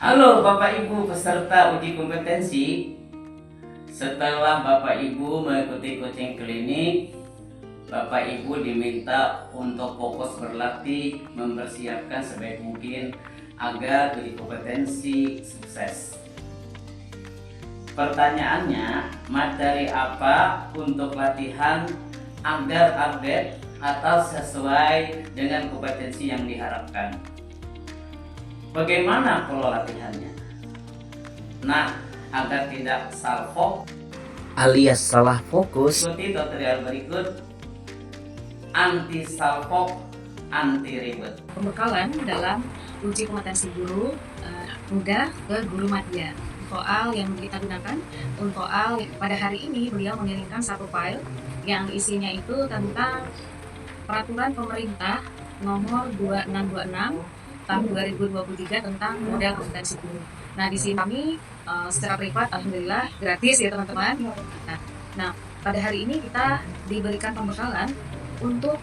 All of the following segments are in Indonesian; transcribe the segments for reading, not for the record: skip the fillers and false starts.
Halo Bapak Ibu peserta uji kompetensi. Setelah Bapak Ibu mengikuti coaching klinik, Bapak Ibu diminta untuk fokus berlatih mempersiapkan sebaik mungkin agar uji kompetensi sukses. Pertanyaannya, materi apa untuk latihan agar update atau sesuai dengan kompetensi yang diharapkan? Bagaimana pola latihannya? Nah, agar tidak salfok alias salah fokus, ikuti tutorial berikut anti salfok, anti ribet. Pembekalan dalam uji kompetensi guru mudah ke guru madya. Soal yang kita gunakan untuk soal pada hari ini beliau mengirimkan satu file yang isinya itu tentang peraturan pemerintah nomor 2626 tahun 2023 tentang model kompetensi guru. Nah, di sini kami secara privat alhamdulillah gratis ya teman-teman. Nah, pada hari ini kita diberikan pembekalan untuk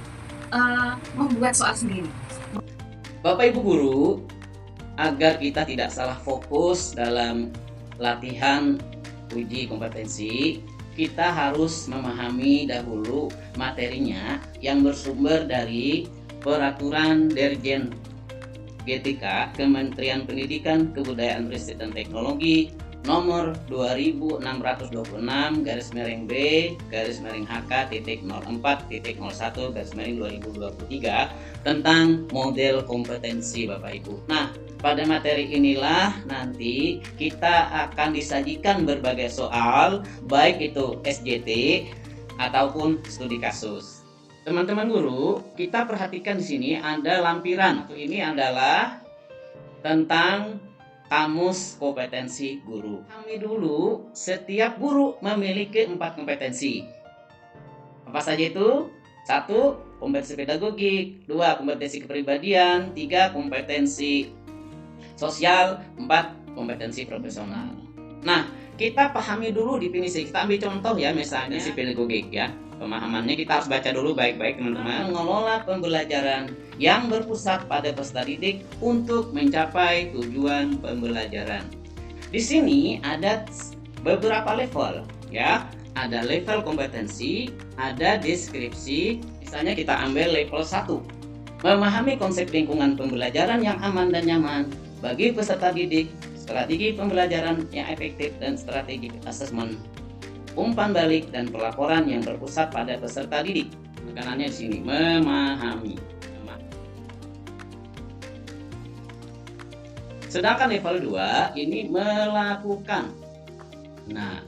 membuat soal sendiri. Bapak Ibu guru, agar kita tidak salah fokus dalam latihan uji kompetensi, kita harus memahami dahulu materinya yang bersumber dari peraturan Dirjen GTK Kementerian Pendidikan, Kebudayaan, Riset dan Teknologi nomor 26/B/HK.04.01/2023 tentang model kompetensi Bapak Ibu. Nah, pada materi inilah nanti kita akan disajikan berbagai soal, baik itu SJT ataupun studi kasus. Teman-teman guru, kita perhatikan di sini ada lampiran. Ini adalah tentang kamus kompetensi guru. Kami dulu, setiap guru memiliki 4 kompetensi. Apa saja itu? 1. Kompetensi pedagogik, 2. Kompetensi kepribadian, 3. Kompetensi sosial, 4. Kompetensi profesional. Nah, kita pahami dulu definisi. Kita ambil contoh ya, misalnya si pedagogik ya. Pemahamannya kita harus baca dulu baik-baik teman-teman. Mengelola pembelajaran yang berpusat pada peserta didik untuk mencapai tujuan pembelajaran. Di sini ada beberapa level ya. Ada level kompetensi, ada deskripsi. Misalnya kita ambil level 1. Memahami konsep lingkungan pembelajaran yang aman dan nyaman bagi peserta didik, strategi pembelajaran yang efektif dan strategi asesmen, umpan balik dan pelaporan yang berpusat pada peserta didik. Tekanannya di sini memahami. Sedangkan level 2 ini melakukan. Nah,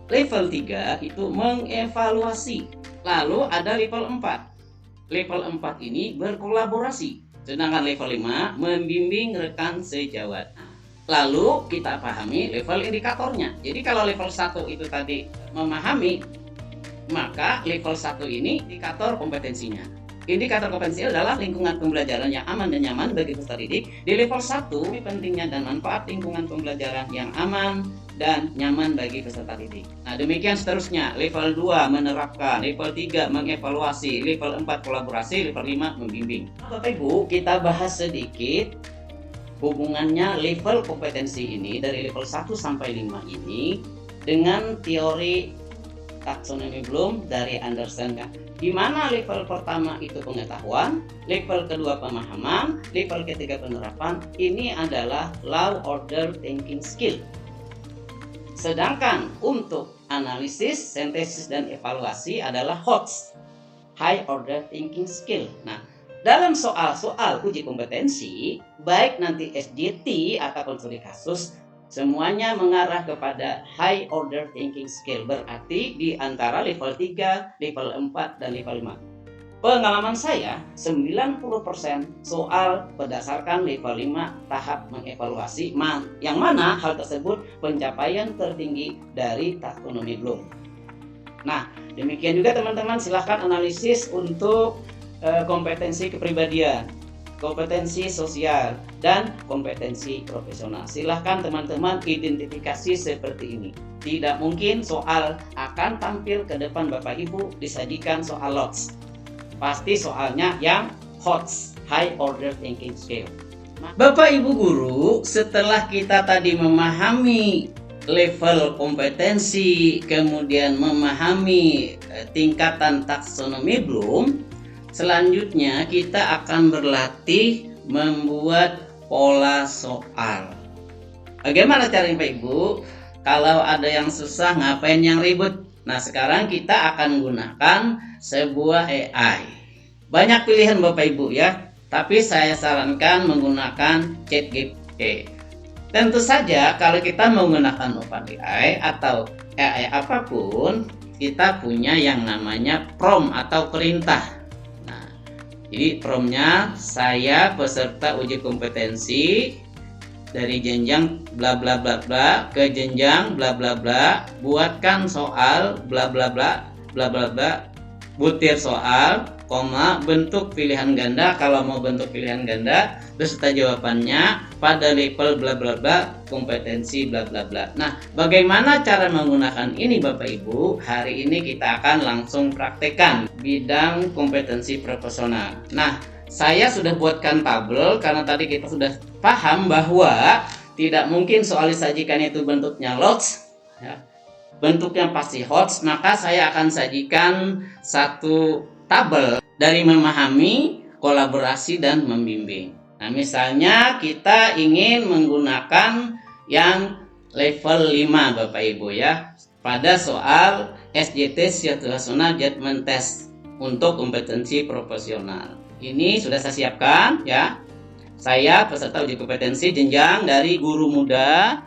level 3 itu mengevaluasi. Lalu ada level 4. Level 4 ini berkolaborasi. Sedangkan level 5 membimbing rekan sejawat. Lalu kita pahami level indikatornya. Jadi kalau level 1 itu tadi memahami, maka level 1 ini indikator kompetensinya. Indikator kompetensi adalah lingkungan pembelajaran yang aman dan nyaman bagi peserta didik. Di level 1, pentingnya dan manfaat lingkungan pembelajaran yang aman dan nyaman bagi peserta didik. Nah, demikian seterusnya. Level 2 menerapkan, level 3 mengevaluasi, level 4 kolaborasi, level 5 membimbing. Bapak Ibu, kita bahas sedikit hubungannya level kompetensi ini dari level 1 sampai 5 ini dengan teori taksonomi Bloom dari Anderson. Di mana level pertama itu pengetahuan, level kedua pemahaman, level ketiga penerapan. Ini adalah low order thinking skill. Sedangkan untuk analisis, sintesis dan evaluasi adalah HOTS, high order thinking skill. Nah, dalam soal-soal uji kompetensi, baik nanti SJT ataupun studi kasus, semuanya mengarah kepada high order thinking skill. Berarti di antara level 3, level 4, dan level 5. Pengalaman saya, 90% soal berdasarkan level 5 tahap mengevaluasi, yang mana hal tersebut pencapaian tertinggi dari taksonomi Bloom. Nah, demikian juga teman-teman, silahkan analisis untuk kompetensi kepribadian, kompetensi sosial, dan kompetensi profesional. Silahkan teman-teman identifikasi seperti ini. Tidak mungkin soal akan tampil ke depan Bapak Ibu disajikan soal LOTS. Pasti soalnya yang HOTS, High Order Thinking Skill. Bapak Ibu guru, setelah kita tadi memahami level kompetensi, kemudian memahami tingkatan taksonomi Bloom, selanjutnya kita akan berlatih membuat pola soal. Bagaimana caranya Pak Ibu? Kalau ada yang susah, ngapain yang ribut? Nah, sekarang kita akan menggunakan sebuah AI. Banyak pilihan Bapak Ibu ya, tapi saya sarankan menggunakan ChatGPT. Tentu saja kalau kita menggunakan OpenAI atau AI apapun, kita punya yang namanya prompt atau perintah. Nah, jadi promptnya, saya peserta uji kompetensi dari jenjang bla bla bla bla ke jenjang bla bla bla, buatkan soal bla bla bla bla bla bla, butir soal, koma, bentuk pilihan ganda kalau mau bentuk pilihan ganda, beserta jawabannya pada level bla bla bla, kompetensi bla bla bla. Nah, bagaimana cara menggunakan ini Bapak Ibu? Hari ini kita akan langsung praktekkan bidang kompetensi profesional. Nah, saya sudah buatkan tabel karena tadi kita sudah paham bahwa tidak mungkin soal disajikan itu bentuknya lots ya. Bentuknya pasti HOTS, maka saya akan sajikan satu tabel dari memahami, kolaborasi, dan membimbing. Nah, misalnya kita ingin menggunakan yang level 5 Bapak Ibu ya, pada soal SJT Situational Judgment Test untuk kompetensi profesional. Ini sudah saya siapkan ya. Saya peserta uji kompetensi jenjang dari guru muda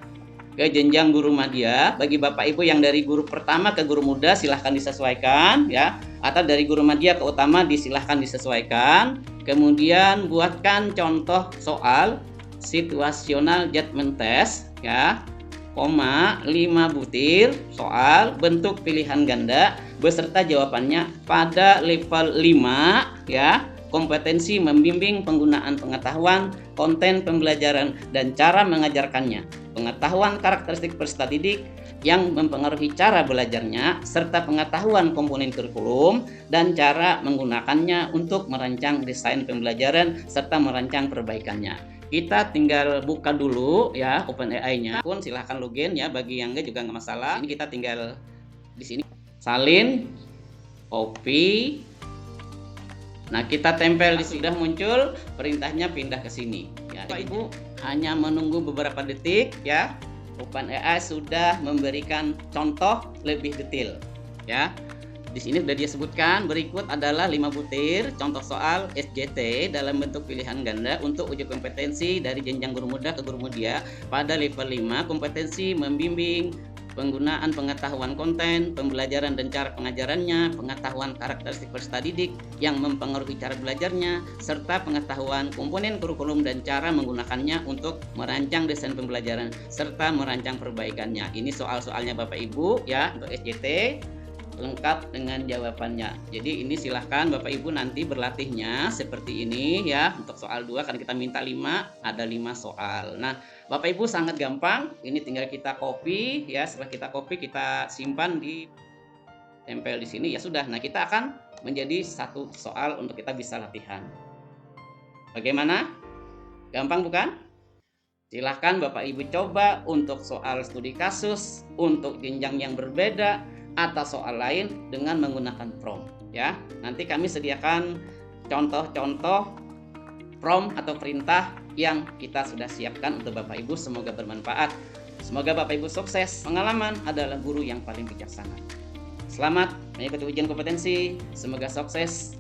ke jenjang guru madya. Bagi Bapak Ibu yang dari guru pertama ke guru muda silahkan disesuaikan ya, atau dari guru madya ke utama disilahkan disesuaikan. Kemudian buatkan contoh soal situational judgment test ya, 5 butir soal bentuk pilihan ganda beserta jawabannya pada level 5 ya. Kompetensi membimbing penggunaan pengetahuan, konten pembelajaran, dan cara mengajarkannya. Pengetahuan karakteristik peserta didik yang mempengaruhi cara belajarnya, serta pengetahuan komponen kurikulum dan cara menggunakannya untuk merancang desain pembelajaran serta merancang perbaikannya. Kita tinggal buka dulu ya OpenAI-nya. Pun silahkan login ya, bagi yang enggak juga nggak masalah. Ini kita tinggal di sini salin, copy. Nah, kita tempel di sudah muncul, perintahnya pindah ke sini. Ya, Bapak Ibu hanya menunggu beberapa detik ya. OpenAI sudah memberikan contoh lebih detail ya. Di sini sudah dia sebutkan berikut adalah 5 butir contoh soal SJT dalam bentuk pilihan ganda untuk uji kompetensi dari jenjang guru muda ke guru muda pada level 5, kompetensi membimbing penggunaan pengetahuan konten, pembelajaran dan cara pengajarannya, pengetahuan karakteristik peserta didik yang mempengaruhi cara belajarnya, serta pengetahuan komponen kurikulum dan cara menggunakannya untuk merancang desain pembelajaran serta merancang perbaikannya. Ini soal-soalnya Bapak Ibu ya untuk SJT, lengkap dengan jawabannya. Jadi ini silahkan Bapak Ibu nanti berlatihnya seperti ini ya. Untuk soal 2 kan kita minta 5, ada 5 soal. Nah, Bapak Ibu sangat gampang. Ini tinggal kita copy ya. Setelah kita copy, kita simpan di tempel di sini ya sudah. Nah, kita akan menjadi satu soal untuk kita bisa latihan. Bagaimana? Gampang bukan? Silahkan Bapak Ibu coba untuk soal studi kasus, untuk jenjang yang berbeda, atau soal lain dengan menggunakan prompt ya. Nanti kami sediakan contoh-contoh prompt atau perintah yang kita sudah siapkan untuk Bapak Ibu. Semoga bermanfaat. Semoga Bapak Ibu sukses. Pengalaman adalah guru yang paling bijaksana. Selamat mengikuti ujian kompetensi. Semoga sukses.